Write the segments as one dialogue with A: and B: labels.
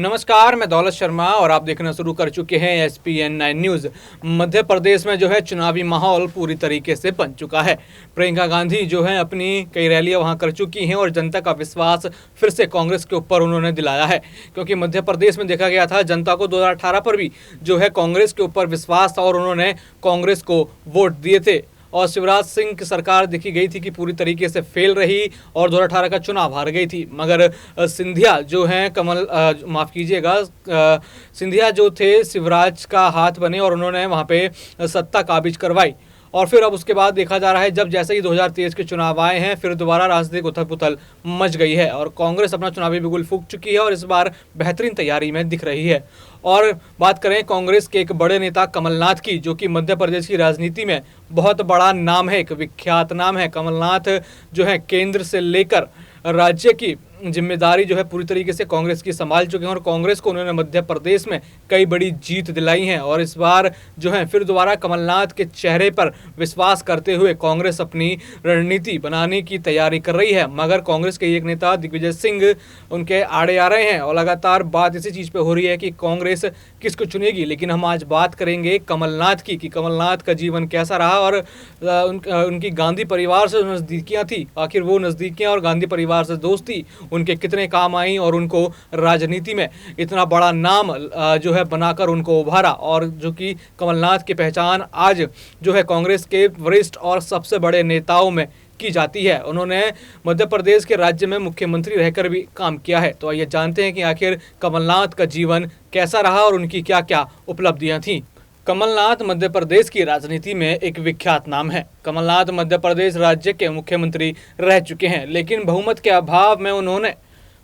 A: नमस्कार, मैं दौलत शर्मा और आप देखना शुरू कर चुके हैं एसपीएन 9 न्यूज़। मध्य प्रदेश में जो है चुनावी माहौल पूरी तरीके से बन चुका है। प्रियंका गांधी जो है अपनी कई रैलियां वहां कर चुकी हैं और जनता का विश्वास फिर से कांग्रेस के ऊपर उन्होंने दिलाया है, क्योंकि मध्य प्रदेश में देखा गया था जनता को 2018 पर भी जो है कांग्रेस के ऊपर विश्वास था और उन्होंने कांग्रेस को वोट दिए थे। और शिवराज सिंह की सरकार देखी गई थी कि पूरी तरीके से फेल रही और 2018 का चुनाव हार गई थी। मगर सिंधिया जो हैं माफ़ कीजिएगा, सिंधिया जो थे शिवराज का हाथ बने और उन्होंने वहाँ पे सत्ता काबिज करवाई। और फिर अब उसके बाद देखा जा रहा है, जब जैसे ही 2023 के चुनाव आए हैं, फिर दोबारा राजनीतिक उथल पुथल मच गई है और कांग्रेस अपना चुनावी बिगुल फूंक चुकी है और इस बार बेहतरीन तैयारी में दिख रही है। और बात करें कांग्रेस के एक बड़े नेता कमलनाथ की, जो कि मध्य प्रदेश की राजनीति में बहुत बड़ा नाम है, एक विख्यात नाम है। कमलनाथ जो है केंद्र से लेकर राज्य की जिम्मेदारी जो है पूरी तरीके से कांग्रेस की संभाल चुके हैं और कांग्रेस को उन्होंने मध्य प्रदेश में कई बड़ी जीत दिलाई है। और इस बार जो है फिर दोबारा कमलनाथ के चेहरे पर विश्वास करते हुए कांग्रेस अपनी रणनीति बनाने की तैयारी कर रही है। मगर कांग्रेस के एक नेता दिग्विजय सिंह उनके आड़े आ रहे हैं और लगातार बात इसी चीज़ पे हो रही है कि कांग्रेस किसको चुनेगी। लेकिन हम आज बात करेंगे कमलनाथ की, कि कमलनाथ का जीवन कैसा रहा और उनकी गांधी परिवार से नज़दीकियाँ थी, आखिर वो नज़दीकियाँ और गांधी परिवार से दोस्ती उनके कितने काम आई और उनको राजनीति में इतना बड़ा नाम जो है बनाकर उनको उभारा। और जो कि कमलनाथ की पहचान आज जो है कांग्रेस के वरिष्ठ और सबसे बड़े नेताओं में की जाती है। उन्होंने मध्य प्रदेश के राज्य में मुख्यमंत्री रहकर भी काम किया है। तो आइए जानते हैं कि आखिर कमलनाथ का जीवन कैसा रहा और उनकी क्या क्या उपलब्धियां थीं। कमलनाथ मध्य प्रदेश की राजनीति में एक विख्यात नाम है। कमलनाथ मध्य प्रदेश राज्य के मुख्यमंत्री रह चुके हैं, लेकिन बहुमत के अभाव में उन्होंने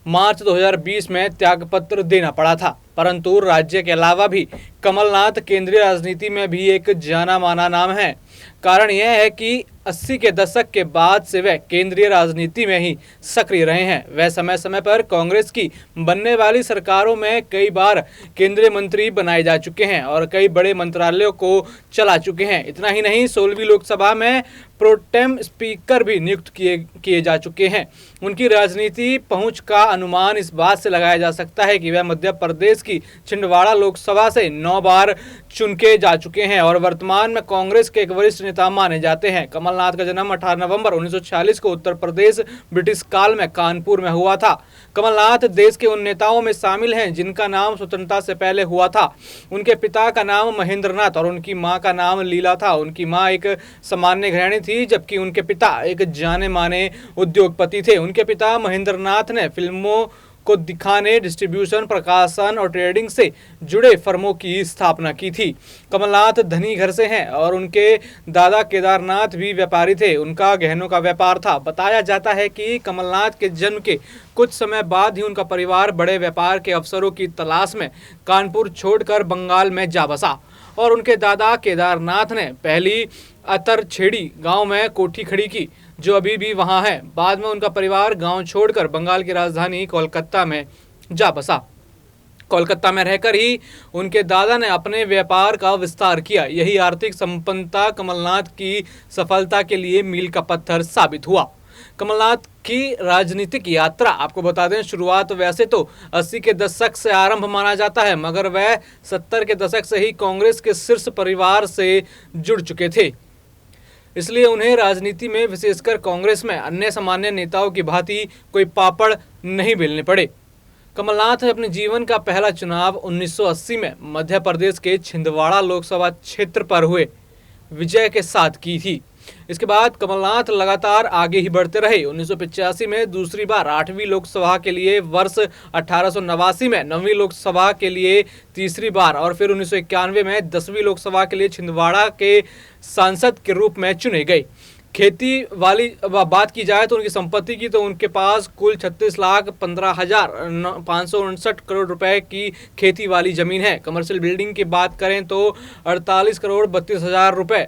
A: मार्च 2020 में त्यागपत्र देना पड़ा था। परंतु राज्य के अलावा भी कमलनाथ केंद्रीय राजनीति में भी एक जाना माना नाम है। कारण यह है कि 80 के दशक के बाद से वह केंद्रीय राजनीति में ही सक्रिय रहे हैं। वह समय समय पर कांग्रेस की बनने वाली सरकारों में कई बार केंद्रीय मंत्री बनाए जा चुके हैं और कई बड़े मंत्रालयों को चला चुके हैं। इतना ही नहीं, 16वीं लोकसभा में प्रोटेम स्पीकर भी नियुक्त किए जा चुके हैं। उनकी राजनीति पहुंच का अनुमान इस बात से लगाया जा सकता है कि वह मध्य प्रदेश की छिंदवाड़ा लोकसभा से 9 बार चुन के जा चुके हैं और वर्तमान में कांग्रेस के एक वरिष्ठ नेता माने जाते हैं। कमलनाथ का जन्म 18 नवंबर 1946 को उत्तर प्रदेश ब्रिटिश काल में कानपुर में हुआ था। कमलनाथ देश के उन नेताओं में शामिल हैं जिनका नाम स्वतंत्रता से पहले हुआ था। उनके पिता का नाम महेंद्रनाथ और उनकी मां का नाम लीला था। उनकी मां एक सामान्य गृहिणी थी, जबकि उनके पिता एक जाने माने उद्योगपति थे। उनके पिता महेंद्रनाथ ने फिल्मों को दिखाने, डिस्ट्रीब्यूशन, प्रकाशन और ट्रेडिंग से जुड़े फर्मों की स्थापना की थी। कमलनाथ धनी घर से हैं और उनके दादा केदारनाथ भी व्यापारी थे। उनका गहनों का व्यापार था। बताया जाता है कि कमलनाथ के जन्म के कुछ समय बाद ही उनका परिवार बड़े व्यापार के अवसरों की तलाश में कानपुर छोड़कर बंगाल में जा बसा और उनके दादा केदारनाथ ने पहली अतरछेड़ी गांव में कोठी खड़ी की, जो अभी भी वहां है। बाद में उनका परिवार गांव छोड़कर बंगाल की राजधानी कोलकाता में जा बसा। कोलकाता में रहकर ही उनके दादा ने अपने व्यापार का विस्तार किया। यही आर्थिक संपन्नता कमलनाथ की सफलता के लिए मील का पत्थर साबित हुआ। कमलनाथ की राजनीतिक यात्रा आपको बता दें, शुरुआत वैसे तो 80 के दशक से आरंभ माना जाता है, मगर वह 70 के दशक से ही कांग्रेस के शीर्ष परिवार से जुड़ चुके थे। इसलिए उन्हें राजनीति में, विशेषकर कांग्रेस में, अन्य सामान्य नेताओं की भांति कोई पापड़ नहीं बेलने पड़े। कमलनाथ ने अपने जीवन का पहला चुनाव 1980 में मध्य प्रदेश के छिंदवाड़ा लोकसभा क्षेत्र पर हुए विजय के साथ की थी। इसके बाद कमलनाथ लगातार आगे ही बढ़ते रहे। 1985 में दूसरी बार 8वीं लोकसभा के लिए, वर्ष 1889 में 9वीं लोकसभा के लिए तीसरी बार और फिर 1991 में 10वीं लोकसभा के लिए छिंदवाड़ा के सांसद के रूप में चुने गए। खेती वाली बात की जाए तो उनकी संपत्ति की, तो उनके पास कुल 36,15,559 करोड़ रुपए की खेती वाली जमीन है। कमर्शियल बिल्डिंग की बात करें तो 48 करोड़ 32 हजार रुपए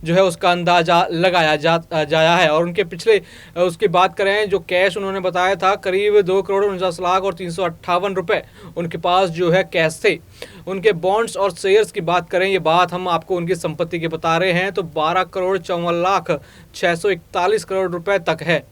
A: जो है उसका अंदाजा लगाया जाया है। और उनके पिछले उसकी बात करें, जो कैश उन्होंने बताया था, करीब 2 करोड़ 49 लाख और 358 रुपए उनके पास जो है कैश थे। उनके बॉन्ड्स और शेयर्स की बात करें, ये बात हम आपको उनकी संपत्ति की बता रहे हैं, तो 12 करोड़ 54 लाख 641 करोड़ रुपए तक है।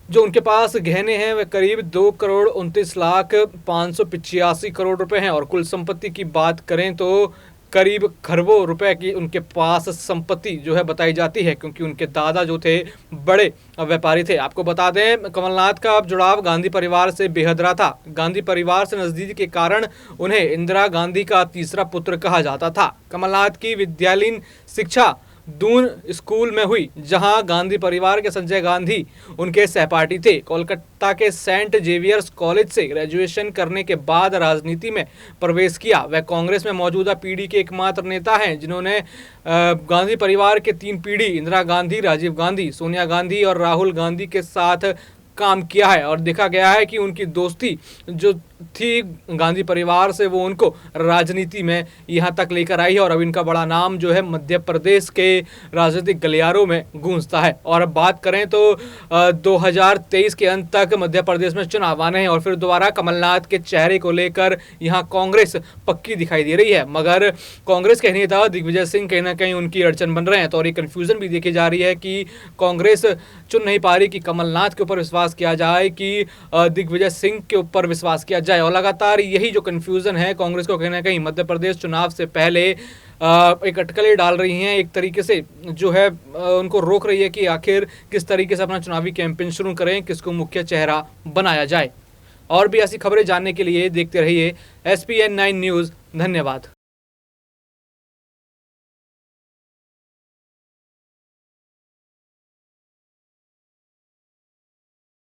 A: जो उनके पास गहने हैं वे करीब 2,29,585 करोड़ रुपए हैं और कुल संपत्ति की बात करें तो करीब खरबों रुपए की उनके पास संपत्ति जो है बताई जाती है, क्योंकि उनके दादा जो थे बड़े व्यापारी थे। आपको बता दें, कमलनाथ का जुड़ाव गांधी परिवार से बेहद रहा था। गांधी परिवार से नजदीकी के कारण उन्हें इंदिरा गांधी का तीसरा पुत्र कहा जाता था। कमलनाथ की विद्यालयीन शिक्षा दून स्कूल में हुई, जहां गांधी परिवार के संजय गांधी उनके सहपाठी थे। कोलकाता के सेंट जेवियर्स कॉलेज से ग्रेजुएशन करने के बाद राजनीति में प्रवेश किया। वह कांग्रेस में मौजूदा पीढ़ी के एकमात्र नेता हैं जिन्होंने गांधी परिवार के 3 पीढ़ी इंदिरा गांधी, राजीव गांधी, सोनिया गांधी और राहुल गांधी के साथ काम किया है और देखा गया है कि उनकी दोस्ती जो थी गांधी परिवार से वो उनको राजनीति में यहाँ तक लेकर आई है और अब इनका बड़ा नाम जो है मध्य प्रदेश के राजनीतिक गलियारों में गूंजता है। और अब बात करें तो 2023 के अंत तक मध्य प्रदेश में चुनाव आने हैं और फिर दोबारा कमलनाथ के चेहरे को लेकर यहाँ कांग्रेस पक्की दिखाई दे रही है, मगर कांग्रेस के नेता दिग्विजय सिंह कहीं ना कहीं उनकी अड़चन बन रहे हैं। तो और ये कन्फ्यूजन भी देखी जा रही है कि कांग्रेस चुन नहीं पा रही कि कमलनाथ के ऊपर विश्वास किया जाए कि दिग्विजय सिंह के ऊपर विश्वास किया जाए। और लगातार यही जो कंफ्यूजन है कांग्रेस को कहीं ना कहीं मध्य प्रदेश चुनाव से पहले एक अटकलें डाल रही हैं, एक तरीके से जो है उनको रोक रही है कि आखिर किस तरीके से अपना चुनावी कैंपेन शुरू करें, किसको मुख्य चेहरा बनाया जाए। और भी ऐसी खबरें जानने के लिए देखते रहिए SPN9 न्यूज़। धन्यवाद।